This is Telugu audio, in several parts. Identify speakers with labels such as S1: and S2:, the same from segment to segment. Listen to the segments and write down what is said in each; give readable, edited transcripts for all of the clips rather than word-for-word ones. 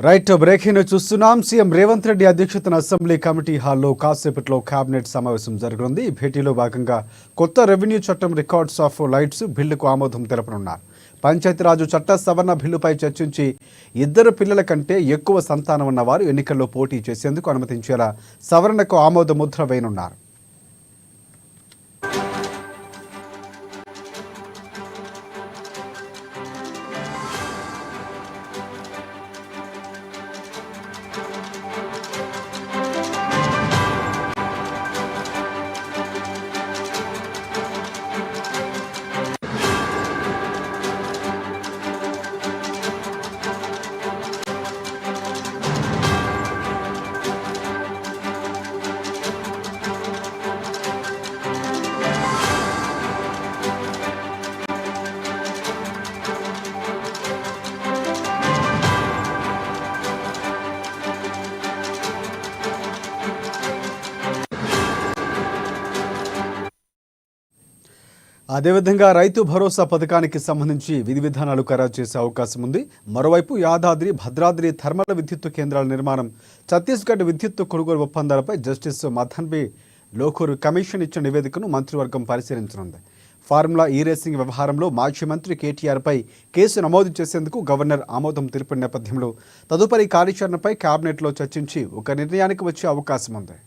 S1: రైట్ బ్రేకింగ్ చూస్తున్నాం. సీఎం రేవంత్ రెడ్డి అధ్యక్షతన అసెంబ్లీ కమిటీ హాల్లో కాసేపట్లో కేబినెట్ సమావేశం జరగనుంది. ఈ భేటీలో భాగంగా కొత్త రెవెన్యూ చట్టం రికార్డ్స్ ఆఫ్ లైట్స్ బిల్లుకు ఆమోదం తెలపనున్నారు. పంచాయతీరాజు చట్ట సవరణ బిల్లుపై చర్చించి 2 పిల్లల కంటే ఎక్కువ సంతానం ఉన్నవారు ఎన్నికల్లో పోటీ చేసేందుకు అనుమతించేలా సవరణకు ఆమోద ముద్ర వేయనున్నారు. అదేవిధంగా రైతు భరోసా పథకానికి సంబంధించి విధి విధానాలు ఖరారు చేసే అవకాశం ఉంది. మరోవైపు యాదాద్రి, భద్రాద్రి థర్మల్ విద్యుత్ కేంద్రాల నిర్మాణం, ఛత్తీస్గఢ్ విద్యుత్ కొనుగోలు ఒప్పందాలపై justice Madan B Lokur commission ఇచ్చిన నివేదికను మంత్రివర్గం పరిశీలించనుంది. ఫార్ములా రేసింగ్ వ్యవహారంలో మాజీ మంత్రి కేటీఆర్పై కేసు నమోదు చేసేందుకు గవర్నర్ ఆమోదం తెలిపిన నేపథ్యంలో తదుపరి కార్యాచరణపై కేబినెట్లో చర్చించి ఒక నిర్ణయానికి వచ్చే అవకాశం ఉంది.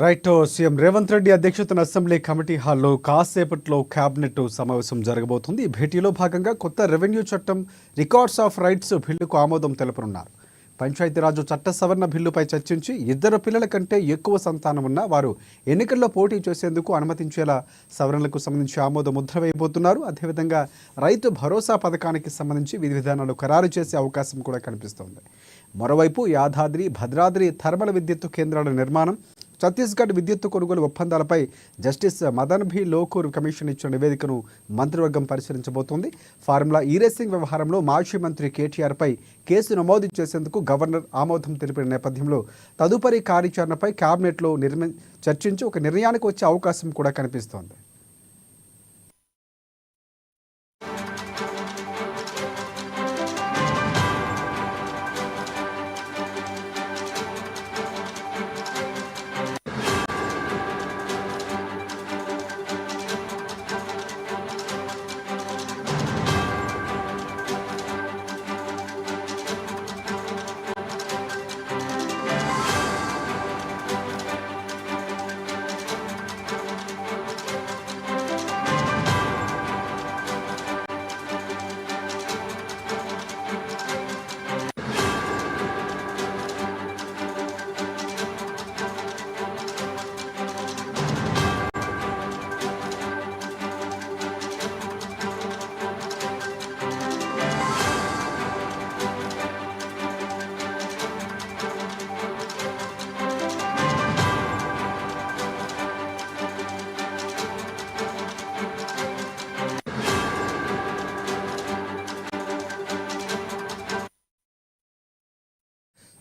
S1: రైట్. సీఎం రేవంత్ రెడ్డి అధ్యక్షతన అసెంబ్లీ కమిటీ హాల్లో కాసేపట్లో కేబినెట్ సమావేశం జరగబోతుంది. ఈ భేటీలో భాగంగా కొత్త రెవెన్యూ చట్టం రికార్డ్స్ ఆఫ్ రైట్స్ బిల్లుకు ఆమోదం తెలపనున్నారు. పంచాయతీరాజ్ చట్ట సవరణ బిల్లుపై చర్చించి ఇద్దరు పిల్లల కంటే ఎక్కువ సంతానం ఉన్న వారు ఎన్నికల్లో పోటీ చేసేందుకు అనుమతించేలా సవరణలకు సంబంధించి ఆమోద ముద్ర వేయబోతున్నారు. అదేవిధంగా రైతు భరోసా పథకానికి సంబంధించి విధి విధానాలు ఖరారు చేసే అవకాశం కూడా కనిపిస్తోంది. మరోవైపు యాదాద్రి భద్రాద్రి థర్మల్ విద్యుత్ కేంద్రాల నిర్మాణం, ఛత్తీస్గఢ్ విద్యుత్ కొనుగోలు ఒప్పందాలపై జస్టిస్ మదన్ భీ లోకూర్ కమిషన్ ఇచ్చిన నివేదికను మంత్రివర్గం పరిశీలించబోతోంది. ఫార్ములా ఈ రేసింగ్ వ్యవహారంలో మాజీ మంత్రి కేటీఆర్పై కేసు నమోదు చేసేందుకు గవర్నర్ ఆమోదం తెలిపిన నేపథ్యంలో తదుపరి కార్యాచరణపై కేబినెట్లో చర్చించి ఒక నిర్ణయానికి వచ్చే అవకాశం కూడా కనిపిస్తోంది.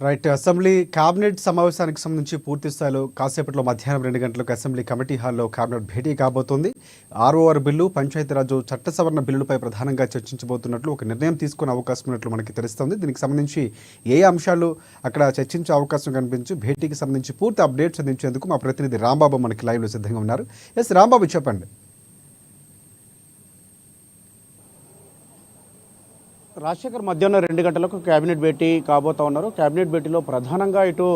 S1: రైట్. అసెంబ్లీ కేబినెట్ సమావేశానికి సంబంధించి పూర్తి స్థాయిలో కాసేపట్లో మధ్యాహ్నం 2 గంటలకు అసెంబ్లీ కమిటీ హాల్లో కేబినెట్ భేటీ కాబోతోంది. ఆర్ఓఆర్ బిల్లు, పంచాయతీరాజ్ చట్ట సవరణ బిల్లులపై ప్రధానంగా చర్చించబోతున్నట్లు ఒక నిర్ణయం తీసుకునే అవకాశం ఉన్నట్లు మనకి తెలుస్తోంది. దీనికి సంబంధించి ఏ అంశాలు అక్కడ చర్చించే అవకాశం కనిపించి భేటీకి సంబంధించి పూర్తి అప్డేట్స్ అందించేందుకు మా ప్రతినిధి రాంబాబు మనకి లైవ్లో సిద్ధంగా ఉన్నారు. ఎస్ రాంబాబు, చెప్పండి.
S2: రాజశేఖర్ మధ్యాహ్నం 2 గంటలకు కేబినెట్ భేటీ కాబోతా ఉన్నారు. కేబినెట్ భేటీలో ప్రధానంగా ఇటు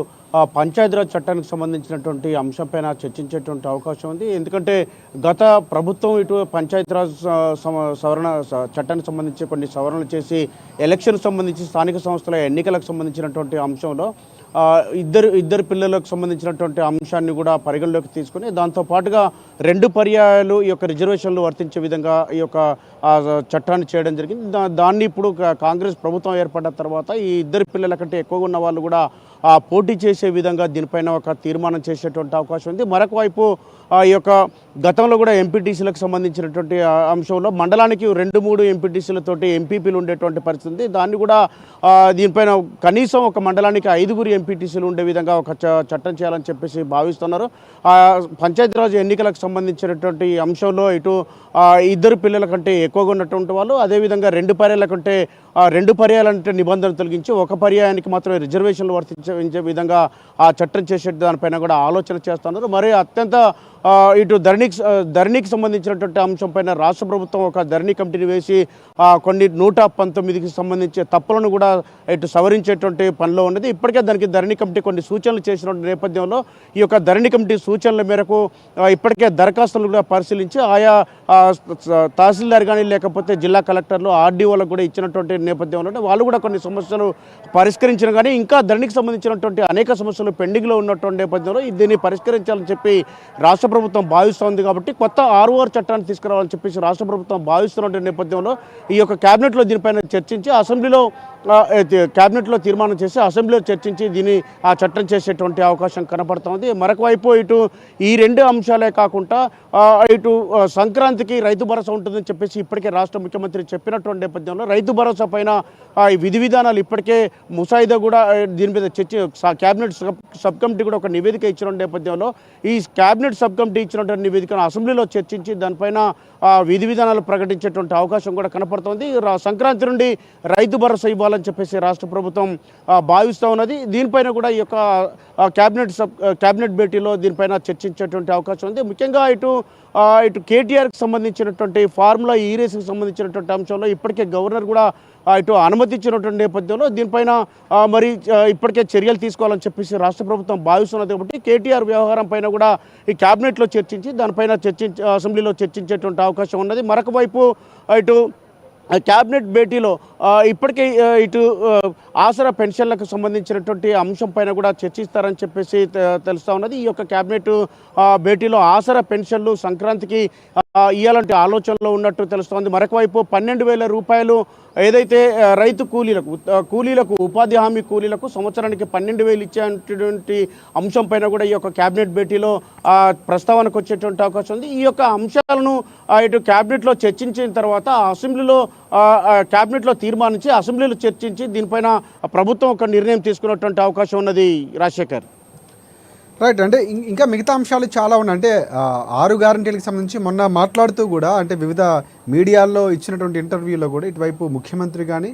S2: పంచాయతీరాజ్ చట్టానికి సంబంధించినటువంటి అంశంపైన చర్చించేటువంటి అవకాశం ఉంది. ఎందుకంటే గత ప్రభుత్వం ఇటు పంచాయతీరాజ్ సవరణ చట్టానికి సంబంధించి కొన్ని సవరణలు చేసి ఎలక్షన్ సంబంధించి స్థానిక సంస్థల ఎన్నికలకు సంబంధించినటువంటి అంశంలో ఇద్దరు పిల్లలకు సంబంధించినటువంటి అంశాన్ని కూడా పరిగణలోకి తీసుకుని దాంతోపాటుగా 2 పర్యాయాలు ఈ యొక్క రిజర్వేషన్లు వర్తించే విధంగా ఈ యొక్క చట్టాన్ని చేయడం జరిగింది. దాన్ని ఇప్పుడు కాంగ్రెస్ ప్రభుత్వం ఏర్పడిన తర్వాత ఈ ఇద్దరు పిల్లల కంటే ఎక్కువగా ఉన్న వాళ్ళు కూడా పోటీ చేసే విధంగా దీనిపైన ఒక తీర్మానం చేసేటువంటి అవకాశం ఉంది. మరొక వైపు ఈ యొక్క గతంలో కూడా ఎంపీటీసీలకు సంబంధించినటువంటి అంశంలో మండలానికి 2-3 ఎంపీటీసీలతోటి ఎంపీపీలు ఉండేటువంటి పరిస్థితి ఉంది. దాన్ని కూడా దీనిపైన కనీసం ఒక మండలానికి 5 ఎంపీటీసీలు ఉండే విధంగా ఒక చట్టం చేయాలని చెప్పేసి భావిస్తున్నారు. పంచాయతీరాజ్ ఎన్నికలకు సంబంధించినటువంటి అంశంలో ఇటు ఇద్దరు పిల్లల కంటే ఎక్కువగా ఉన్నటువంటి వాళ్ళు, అదేవిధంగా 2 పర్యాయాల కంటే 2 పర్యాయాలంటే నిబంధనలు తొలగించి ఒక పర్యాయానికి మాత్రమే రిజర్వేషన్లు వర్తించే విధంగా ఆ చట్టం చేసే దానిపైన కూడా ఆలోచన చేస్తున్నారు. మరి అత్యంత ఇటు ధరణికి సంబంధించినటువంటి అంశంపైన రాష్ట్ర ప్రభుత్వం ఒక ధరణి కమిటీని వేసి కొన్ని 119కి సంబంధించి తప్పులను కూడా ఇటు సవరించేటువంటి పనిలో ఉన్నది. ఇప్పటికే దానికి ధరణి కమిటీ కొన్ని సూచనలు చేసిన నేపథ్యంలో ఈ యొక్క ధరణి కమిటీ సూచనల మేరకు ఇప్పటికే దరఖాస్తులు కూడా పరిశీలించి ఆయా తహసీల్దార్ కానీ లేకపోతే జిల్లా కలెక్టర్లు ఆర్డీఓలకు కూడా ఇచ్చినటువంటి నేపథ్యంలో వాళ్ళు కూడా కొన్ని సమస్యలు పరిష్కరించిన కానీ ఇంకా ధరణికి సంబంధించినటువంటి అనేక సమస్యలు పెండింగ్లో ఉన్నటువంటి నేపథ్యంలో దీన్ని పరిష్కరించాలని చెప్పి రాష్ట్ర ప్రభుత్వం భావిస్తోంది. కాబట్టి కొత్త ఆర్ఓఆర్ చట్టాన్ని తీసుకురావాలని చెప్పేసి రాష్ట్ర ప్రభుత్వం భావిస్తున్న నేపథ్యంలో ఈ యొక్క కేబినెట్లో దీనిపైన చర్చించి అసెంబ్లీలో కేబినెట్లో తీర్మానం చేసి అసెంబ్లీలో చర్చించి దీన్ని ఆ చట్టం చేసేటువంటి అవకాశం కనపడుతోంది. మరొక వైపు ఇటు ఈ 2 అంశాలే కాకుండా ఇటు సంక్రాంతికి రైతు భరోసా ఉంటుందని చెప్పేసి ఇప్పటికే రాష్ట్ర ముఖ్యమంత్రి చెప్పినటువంటి నేపథ్యంలో రైతు భరోసా పైన విధి విధానాలు ఇప్పటికే ముసాయిదా కూడా దీని మీద చర్చ కేబినెట్ సబ్ కమిటీ కూడా ఒక నివేదిక ఇచ్చిన నేపథ్యంలో ఈ కేబినెట్ సబ్ కమిటీ ఇచ్చినటువంటి నివేదికను అసెంబ్లీలో చర్చించి దానిపైన విధి విధానాలు ప్రకటించేటువంటి అవకాశం కూడా కనపడుతోంది. సంక్రాంతి నుండి రైతు భరోసా ఇవ్వాలని చేయాలని చెప్పేసి రాష్ట్ర ప్రభుత్వం భావిస్తూ ఉన్నది. దీనిపైన కూడా ఈ యొక్క క్యాబినెట్ భేటీలో దీనిపైన చర్చించేటువంటి అవకాశం ఉంది. ముఖ్యంగా ఇటు కేటీఆర్కి సంబంధించినటువంటి ఫార్ములా ఈ రేసుకి సంబంధించినటువంటి అంశంలో ఇప్పటికే గవర్నర్ కూడా ఇటు అనుమతించినటువంటి నేపథ్యంలో దీనిపైన మరి ఇప్పటికే చర్యలు తీసుకోవాలని చెప్పేసి రాష్ట్ర ప్రభుత్వం భావిస్తున్నది. కాబట్టి కేటీఆర్ వ్యవహారం పైన కూడా ఈ క్యాబినెట్లో చర్చించి దానిపైన అసెంబ్లీలో చర్చించేటువంటి అవకాశం ఉన్నది. మరొక వైపు ఇటు క్యాబినెట్ భేటీలో ఇప్పటికే ఇటు ఆసరా పెన్షన్లకు సంబంధించినటువంటి అంశం పైన కూడా చర్చిస్తారని చెప్పేసి తెలుస్తూ ఉన్నది. ఈ యొక్క క్యాబినెట్ భేటీలో ఆసరా పెన్షన్లు సంక్రాంతికి ఇవ్వాలంటే ఆలోచనలో ఉన్నట్టు తెలుస్తోంది. మరొక వైపు 12,000 రూపాయలు ఏదైతే రైతు కూలీలకు ఉపాధి హామీ కూలీలకు సంవత్సరానికి 12,000 ఇచ్చేటువంటి అంశం పైన కూడా ఈ యొక్క క్యాబినెట్ భేటీలో ప్రస్తావనకు వచ్చేటువంటి అవకాశం ఉంది. ఈ యొక్క అంశాలను ఇటు క్యాబినెట్లో చర్చించిన తర్వాత అసెంబ్లీలో క్యాబినెట్లో తీర్మానించి అసెంబ్లీలో చర్చించి దీనిపైన ప్రభుత్వం ఒక నిర్ణయం తీసుకున్నటువంటి అవకాశం ఉన్నది. రాజశేఖర్,
S1: రైట్. అంటే ఇంకా మిగతా అంశాలు చాలా ఉన్నాయి. అంటే 6 గ్యారంటీలకు సంబంధించి మొన్న మాట్లాడుతూ కూడా అంటే వివిధ మీడియాల్లో ఇచ్చినటువంటి ఇంటర్వ్యూలో కూడా ఇటువైపు ముఖ్యమంత్రి కానీ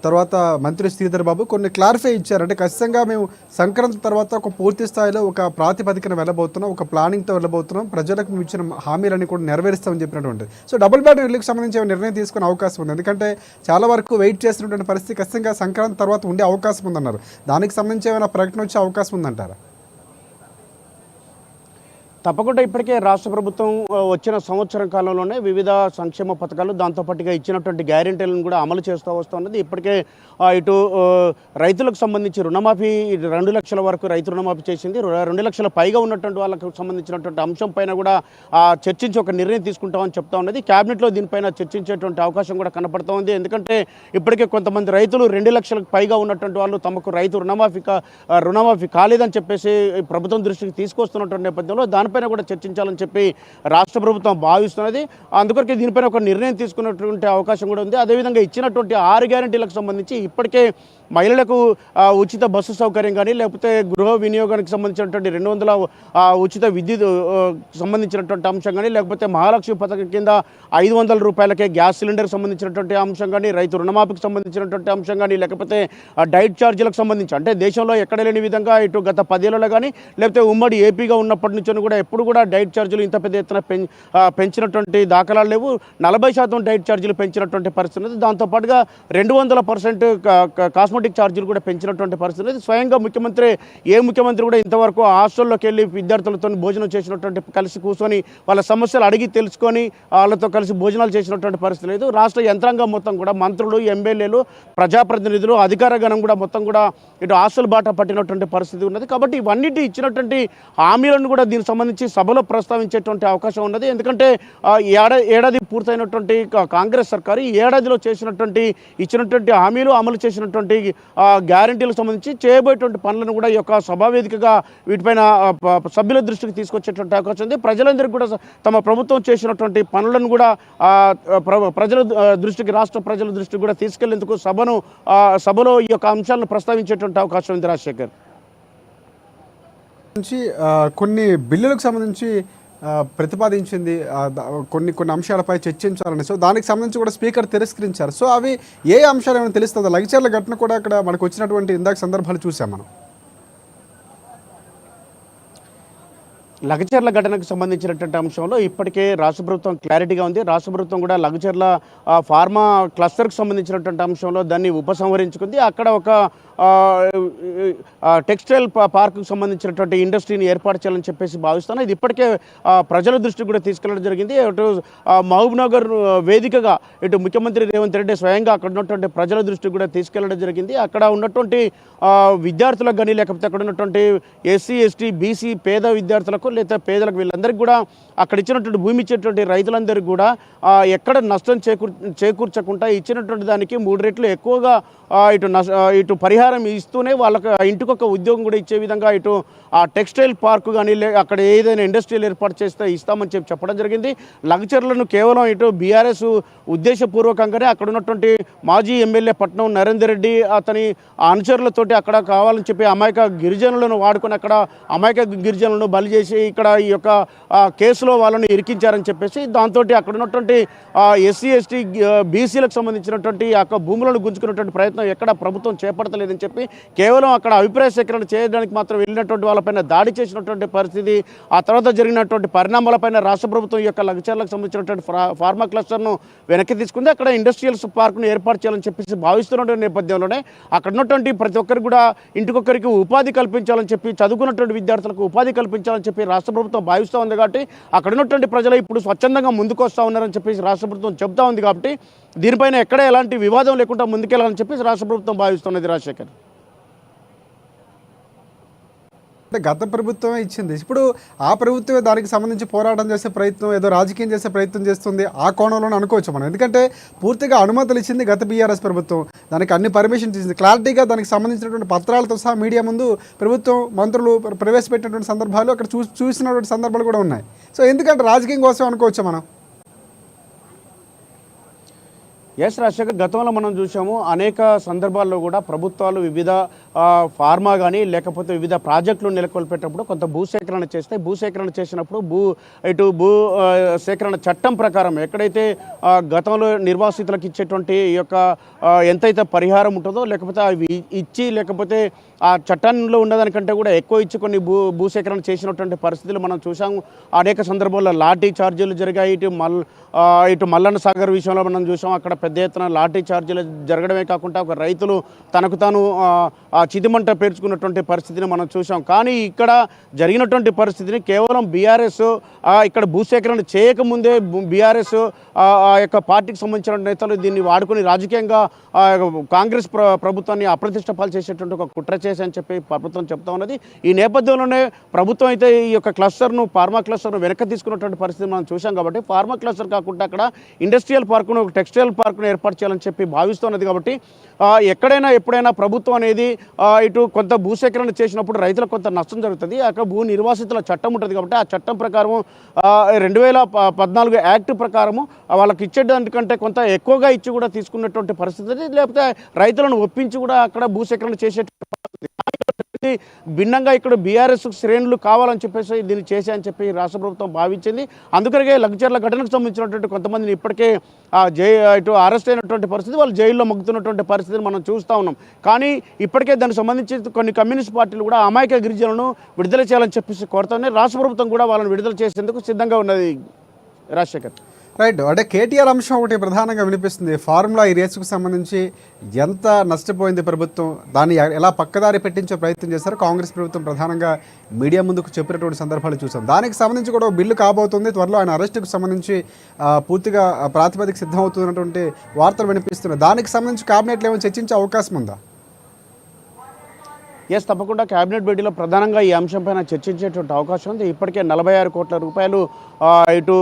S1: తర్వాత మంత్రి శ్రీధర్ బాబు కొన్ని క్లారిఫై ఇచ్చారు. అంటే ఖచ్చితంగా మేము సంక్రాంతి తర్వాత ఒక పూర్తి స్థాయిలో ఒక ప్రాతిపదికన వెళ్ళబోతున్నాం, ఒక ప్లానింగ్తో వెళ్ళబోతున్నాం, ప్రజలకు మేము ఇచ్చిన హామీలన్నీ కూడా నెరవేరుస్తామని చెప్పినటువంటి. సో డబుల్ బెడ్రూమ్ ఇల్లుకి సంబంధించి నిర్ణయం తీసుకునే అవకాశం ఉంది. ఎందుకంటే చాలా వరకు వెయిట్ చేస్తున్నటువంటి పరిస్థితి ఖచ్చితంగా సంక్రాంతి తర్వాత ఉండే అవకాశం ఉందన్నారు. దానికి సంబంధించి ఏమైనా ప్రకటన వచ్చే అవకాశం ఉందంటారా?
S2: తప్పకుండా ఇప్పటికే రాష్ట్ర ప్రభుత్వం వచ్చిన సంవత్సరం కాలంలోనే వివిధ సంక్షేమ పథకాలు దాంతోపాటుగా ఇచ్చినటువంటి గ్యారెంటీలను కూడా అమలు చేస్తూ వస్తున్నది. ఇప్పటికే ఇటు రైతులకు సంబంధించి రుణమాఫీ 2 లక్షల వరకు రైతు రుణమాఫీ చేసింది. 2 లక్షల పైగా ఉన్నటువంటి వాళ్ళకు సంబంధించినటువంటి అంశం పైన కూడా చర్చించి ఒక నిర్ణయం తీసుకుంటామని చెప్తా ఉన్నది. క్యాబినెట్లో దీనిపైన చర్చించేటువంటి అవకాశం కూడా కనపడుతూ ఉంది. ఎందుకంటే ఇప్పటికే కొంతమంది రైతులు 2 లక్షలకు పైగా ఉన్నటువంటి వాళ్ళు తమకు రైతు రుణమాఫీ కాలేదని చెప్పేసి ప్రభుత్వం దృష్టికి తీసుకొస్తున్నటువంటి నేపథ్యంలో దానిపైన కూడా చర్చించాలని చెప్పి రాష్ట్ర ప్రభుత్వం భావిస్తున్నది. అందుకొరకే దీనిపైన ఒక నిర్ణయం తీసుకున్నటువంటి అవకాశం కూడా ఉంది. అదేవిధంగా ఇచ్చినటువంటి 6 గ్యారెంటీలకు సంబంధించి ఇప్పటికే మహిళలకు ఉచిత బస్సు సౌకర్యం కానీ లేకపోతే గృహ వినియోగానికి సంబంధించినటువంటి 200 ఉచిత విద్యుత్ సంబంధించినటువంటి అంశం కానీ లేకపోతే మహాలక్ష్మి పథకం కింద 500 రూపాయలకే గ్యాస్ సిలిండర్కి సంబంధించినటువంటి అంశం కానీ రైతు రుణమాఫీకి సంబంధించినటువంటి అంశం కానీ లేకపోతే డైట్ ఛార్జీలకు సంబంధించి అంటే దేశంలో ఎక్కడ లేని విధంగా ఇటు గత 10 ఏళ్లలో కానీ లేకపోతే ఉమ్మడి ఏపీగా ఉన్నప్పటి నుంచి కూడా ఎప్పుడు కూడా డైట్ ఛార్జీలు ఇంత పెద్ద ఎత్తున పెంచినటువంటి దాఖలాలు లేవు. 40% డైట్ ఛార్జీలు పెంచినటువంటి పరిస్థితి ఉంది. దాంతోపాటుగా 200% కాస్మెటిక్ ఛార్జీలు కూడా పెంచినటువంటి పరిస్థితి ఉంది. స్వయంగా ముఖ్యమంత్రి కూడా ఇంతవరకు హాస్టల్లోకి వెళ్ళి విద్యార్థులతో భోజనం చేసినటువంటి కలిసి కూర్చొని వాళ్ళ సమస్యలు అడిగి తెలుసుకొని వాళ్ళతో కలిసి భోజనాలు చేసినటువంటి పరిస్థితి లేదు. రాష్ట్ర యంత్రాంగం మొత్తం కూడా మంత్రులు, ఎమ్మెల్యేలు, ప్రజాప్రతినిధులు, అధికార గణం కూడా మొత్తం కూడా ఇటు హాస్టల్ బాట పట్టినటువంటి పరిస్థితి ఉన్నది. కాబట్టి ఇవన్నిటి ఇచ్చినటువంటి హామీలను కూడా దీనికి సంబంధించి సభలో ప్రస్తావించేటువంటి అవకాశం ఉన్నది. ఎందుకంటే ఏడాది పూర్తయినటువంటి కాంగ్రెస్ సర్కారు ఈ ఏడాదిలో ఇచ్చినటువంటి హామీలు అమలు చేసినటువంటి గ్యారంటీలకు సంబంధించి చేయబోయేటువంటి పనులను కూడా ఈ యొక్క సభావేదికగా వీటిపైన సభ్యుల దృష్టికి తీసుకొచ్చేటువంటి అవకాశం ఉంది. ప్రజలందరికీ కూడా తమ ప్రభుత్వం చేసినటువంటి పనులను కూడా రాష్ట్ర ప్రజల దృష్టికి కూడా తీసుకెళ్లేందుకు సభలో ఈ యొక్క అంశాలను ప్రస్తావించేటువంటి అవకాశం ఉంది. రాజశేఖర్,
S1: కొన్ని బిల్లులకు సంబంధించి ప్రతిపాదించింది కొన్ని అంశాలపై చర్చించాలని. సో దానికి సంబంధించి కూడా స్పీకర్ తిరస్కరించారు. సో అవి ఏ అంశాలు ఏమైనా తెలుస్తుందో? లగిచర్ల ఘటన కూడా అక్కడ మనకు వచ్చినటువంటి ఇందాక సందర్భాలు చూసాం మనం.
S2: లగచర్ల ఘటనకు సంబంధించినటువంటి అంశంలో ఇప్పటికే రాష్ట్ర ప్రభుత్వం క్లారిటీగా ఉంది. రాష్ట్ర ప్రభుత్వం కూడా లగచర్ల ఫార్మా క్లస్టర్కి సంబంధించినటువంటి అంశంలో దాన్ని ఉపసంహరించుకుంది. అక్కడ ఒక టెక్స్టైల్ పార్క్కు సంబంధించినటువంటి ఇండస్ట్రీని ఏర్పాటు చేయాలని చెప్పేసి భావిస్తాను. ఇది ఇప్పటికే ప్రజల దృష్టికి కూడా తీసుకెళ్లడం జరిగింది. ఇటు మహబూబ్నగర్ వేదికగా ఇటు ముఖ్యమంత్రి రేవంత్ రెడ్డి స్వయంగా అక్కడ ఉన్నటువంటి ప్రజల దృష్టికి కూడా తీసుకెళ్లడం జరిగింది. అక్కడ ఉన్నటువంటి విద్యార్థులకు కానీ లేకపోతే అక్కడ ఉన్నటువంటి ఎస్సీ, ఎస్టీ, బీసీ పేద విద్యార్థులకు లేదా పేదలకు వీళ్ళందరికీ కూడా అక్కడ ఇచ్చినటువంటి భూమి ఇచ్చేటువంటి రైతులందరికీ కూడా ఎక్కడ నష్టం చేకూర్చకుండా ఇచ్చినటువంటి దానికి 3 రెట్లు ఎక్కువగా ఇటు పరిహారం ఇస్తూనే వాళ్ళకి ఇంటికొక ఉద్యోగం కూడా ఇచ్చే విధంగా ఇటు ఆ టెక్స్టైల్ పార్క్ కానీ అక్కడ ఏదైనా ఇండస్ట్రీలు ఏర్పాటు చేస్తే ఇస్తామని చెప్పడం జరిగింది. లగచర్లను కేవలం ఇటు బీఆర్ఎస్ ఉద్దేశపూర్వకంగానే అక్కడ ఉన్నటువంటి మాజీ ఎమ్మెల్యే పట్నం నరేందర్ రెడ్డి అతని అనుచరులతోటి అక్కడ కావాలని చెప్పి అమాయక గిరిజనులను వాడుకొని అక్కడ అమాయక గిరిజనులను బలి చేసి ఇక్కడ ఈ యొక్క కేసులో వాళ్ళని ఇరికించారని చెప్పేసి దాంతో అక్కడ ఉన్నటువంటి ఎస్సీ ఎస్టీ బీసీలకు సంబంధించినటువంటి భూములను గుంజుకున్నటువంటి ప్రయత్నం ఎక్కడ ప్రభుత్వం చేపడతలేదని చెప్పి కేవలం అక్కడ అభిప్రాయ సేకరణ చేయడానికి మాత్రం వెళ్ళినటువంటి వాళ్ళపైన దాడి చేసినటువంటి పరిస్థితి, ఆ తర్వాత జరిగినటువంటి పరిణామాలపైన రాష్ట్ర ప్రభుత్వం ఈ యొక్క లగ్చర్లకు సంబంధించినటువంటి ఫార్మా క్లస్టర్ను వెనక్కి తీసుకుంది. అక్కడ ఇండస్ట్రియల్ పార్క్ను ఏర్పాటు చేయాలని చెప్పేసి భావిస్తున్న నేపథ్యంలోనే అక్కడ ఉన్నటువంటి ప్రతి ఒక్కరికి కూడా ఇంటికొకరికి ఉపాధి కల్పించాలని చెప్పి, చదువుకున్నటువంటి విద్యార్థులకు ఉపాధి కల్పించాలని చెప్పి రాష్ట్ర ప్రభుత్వం భావిస్తూ ఉంది. కాబట్టి అక్కడ ఉన్నటువంటి ప్రజలు ఇప్పుడు స్వచ్ఛందంగా ముందుకు వస్తూ ఉన్నారని చెప్పేసి రాష్ట్ర ప్రభుత్వం చెప్తా ఉంది. కాబట్టి దీనిపైన ఎక్కడ ఎలాంటి వివాదం లేకుండా ముందుకెళ్లాలని చెప్పేసి రాష్ట్ర ప్రభుత్వం భావిస్తున్నది. రాజశేఖర్,
S1: అంటే గత ప్రభుత్వమే ఇచ్చింది, ఇప్పుడు ఆ ప్రభుత్వమే దానికి సంబంధించి పోరాటం చేసే ప్రయత్నం, ఏదో రాజకీయం చేసే ప్రయత్నం చేస్తుంది, ఆ కోణంలోనే అనుకోవచ్చు మనం. ఎందుకంటే పూర్తిగా అనుమతులు ఇచ్చింది గత బీఆర్ఎస్ ప్రభుత్వం, దానికి అన్ని పర్మిషన్స్ ఇచ్చింది, క్లారిటీగా దానికి సంబంధించినటువంటి పత్రాలతో సహా మీడియా ముందు ప్రభుత్వం మంత్రులు ప్రవేశపెట్టినటువంటి సందర్భాలు అక్కడ చూసినటువంటి సందర్భాలు కూడా ఉన్నాయి. సో ఎందుకంటే రాజకీయం కోసం అనుకోవచ్చు మనం.
S2: ఎస్ రాజశేఖర్, గతంలో మనం చూసాము అనేక సందర్భాల్లో కూడా ప్రభుత్వాలు వివిధ ఫార్మా కానీ లేకపోతే వివిధ ప్రాజెక్టులు నెలకొల్పేటప్పుడు కొంత భూసేకరణ చేస్తే, భూసేకరణ చేసినప్పుడు భూ సేకరణ చట్టం ప్రకారం ఎక్కడైతే గతంలో నిర్వాసితులకు ఇచ్చేటువంటి ఈ యొక్క ఎంతైతే పరిహారం ఉంటుందో లేకపోతే అవి ఇచ్చి, లేకపోతే ఆ చట్టంలో ఉన్నదానికంటే కూడా ఎక్కువ ఇచ్చి కొన్ని భూసేకరణ చేసినటువంటి పరిస్థితులు మనం చూసాము. అనేక సందర్భాల్లో లాఠీ ఛార్జీలు జరిగాయి. ఇటు మల్లన్న సాగర్ విషయంలో మనం చూసాం, అక్కడ పెద్ద ఎత్తున లాఠీ ఛార్జీలు జరగడమే కాకుండా ఒక రైతులు తనకు తాను చితిమంట పేర్చుకున్నటువంటి పరిస్థితిని మనం చూసాం. కానీ ఇక్కడ జరిగినటువంటి పరిస్థితిని కేవలం బీఆర్ఎస్ ఇక్కడ భూసేకరణ చేయకముందే బీఆర్ఎస్ ఆ యొక్క పార్టీకి సంబంధించిన నేతలు దీన్ని వాడుకొని రాజకీయంగా కాంగ్రెస్ ప్రభుత్వాన్ని అప్రతిష్ట పాలు చేసేటువంటి ఒక కుట్ర చేశారని చెప్పి ప్రభుత్వం చెప్తా ఉన్నది. ఈ నేపథ్యంలోనే ప్రభుత్వం అయితే ఈ యొక్క ఫార్మా క్లస్టర్ను వెనక్కి తీసుకున్నటువంటి పరిస్థితి మనం చూసాం. కాబట్టి ఫార్మా క్లస్టర్ కాకుండా అక్కడ ఇండస్ట్రియల్ పార్కును, టెక్స్టైల్ పార్కును ఏర్పాటు చేయాలని చెప్పి భావిస్తున్నది. కాబట్టి ఎక్కడైనా ఎప్పుడైనా ప్రభుత్వం అనేది ఇటు కొంత భూసేకరణ చేసినప్పుడు రైతులకు కొంత నష్టం జరుగుతుంది. అక్కడ భూ నిర్వాసితుల చట్టం ఉంటుంది. కాబట్టి ఆ చట్టం ప్రకారం 2014 యాక్ట్ ప్రకారము వాళ్ళకి ఇచ్చేదానికంటే కొంత ఎక్కువగా ఇచ్చి కూడా తీసుకున్నటువంటి పరిస్థితి, లేకపోతే రైతులను ఒప్పించి కూడా అక్కడ భూసేకరణ చేసేటువంటి భిన్నంగా ఇక్కడ బీఆర్ఎస్ శ్రేణులు కావాలని చెప్పేసి దీన్ని చేశాయని చెప్పి రాష్ట్ర ప్రభుత్వం భావించింది. అందుకనే లగ్చర్ల ఘటనకు సంబంధించినటువంటి కొంతమందిని ఇప్పటికే ఇటు అరెస్ట్ అయినటువంటి పరిస్థితి, వాళ్ళు జైల్లో మగ్గుతున్నటువంటి పరిస్థితిని మనం చూస్తూ ఉన్నాం. కానీ ఇప్పటికే దానికి సంబంధించి కొన్ని కమ్యూనిస్ట్ పార్టీలు కూడా అమాయక గిరిజనులను విడుదల చేయాలని చెప్పేసి కోరుతున్నాయి. రాష్ట్ర ప్రభుత్వం కూడా వాళ్ళని విడుదల చేసేందుకు సిద్ధంగా ఉన్నది. రాజశేఖర్,
S1: రైట్, అంటే కేటీఆర్ అంశం ఒకటి ప్రధానంగా వినిపిస్తుంది. ఫార్ములా ఈ రేసుకు సంబంధించి ఎంత నష్టపోయింది ప్రభుత్వం, దాన్ని ఎలా పక్కదారి పెట్టించే ప్రయత్నం చేశారు కాంగ్రెస్ ప్రభుత్వం ప్రధానంగా మీడియా ముందుకు చెప్పినటువంటి సందర్భాలు చూసాం. దానికి సంబంధించి కూడా బిల్లు కాబోతుంది, త్వరలో ఆయన అరెస్టుకు సంబంధించి పూర్తిగా ప్రాతిపదిక సిద్ధమవుతున్నటువంటి వార్తలు వినిపిస్తున్నాయి. దానికి సంబంధించి కేబినెట్లో ఏమైనా చర్చించే అవకాశం ఉందా?
S2: ఎస్, తప్పకుండా కేబినెట్ భేటీలో ప్రధానంగా ఈ అంశంపైన చర్చించేటువంటి అవకాశం ఉంది. ఇప్పటికే 46 కోట్ల రూపాయలు ఇటు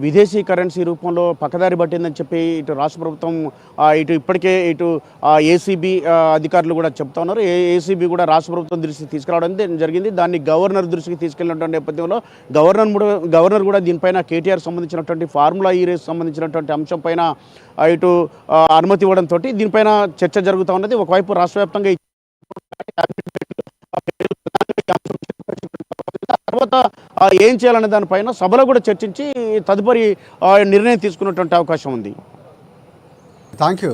S2: విదేశీ కరెన్సీ రూపంలో పక్కదారి పట్టిందని చెప్పి ఇటు రాష్ట్ర ప్రభుత్వం ఇప్పటికే ఏసీబీ అధికారులు కూడా చెప్తా ఉన్నారు. ఏసీబీ కూడా రాష్ట్ర ప్రభుత్వం దృష్టికి తీసుకురావడం జరిగింది. దాన్ని గవర్నర్ దృష్టికి తీసుకెళ్లినటువంటి నేపథ్యంలో గవర్నర్ కూడా దీనిపైన కేటీఆర్ సంబంధించినటువంటి ఫార్ములా ఈ రేస్ సంబంధించినటువంటి అంశం పైన ఇటు అనుమతి ఇవ్వడంతో దీనిపైన చర్చ జరుగుతూ ఉన్నది. ఒకవైపు రాష్ట్ర వ్యాప్తంగా తర్వాత ఏం చేయాలనే దానిపైన సభలో కూడా చర్చించి తదుపరి నిర్ణయం తీసుకున్నటువంటి అవకాశం ఉంది.
S1: Thank you.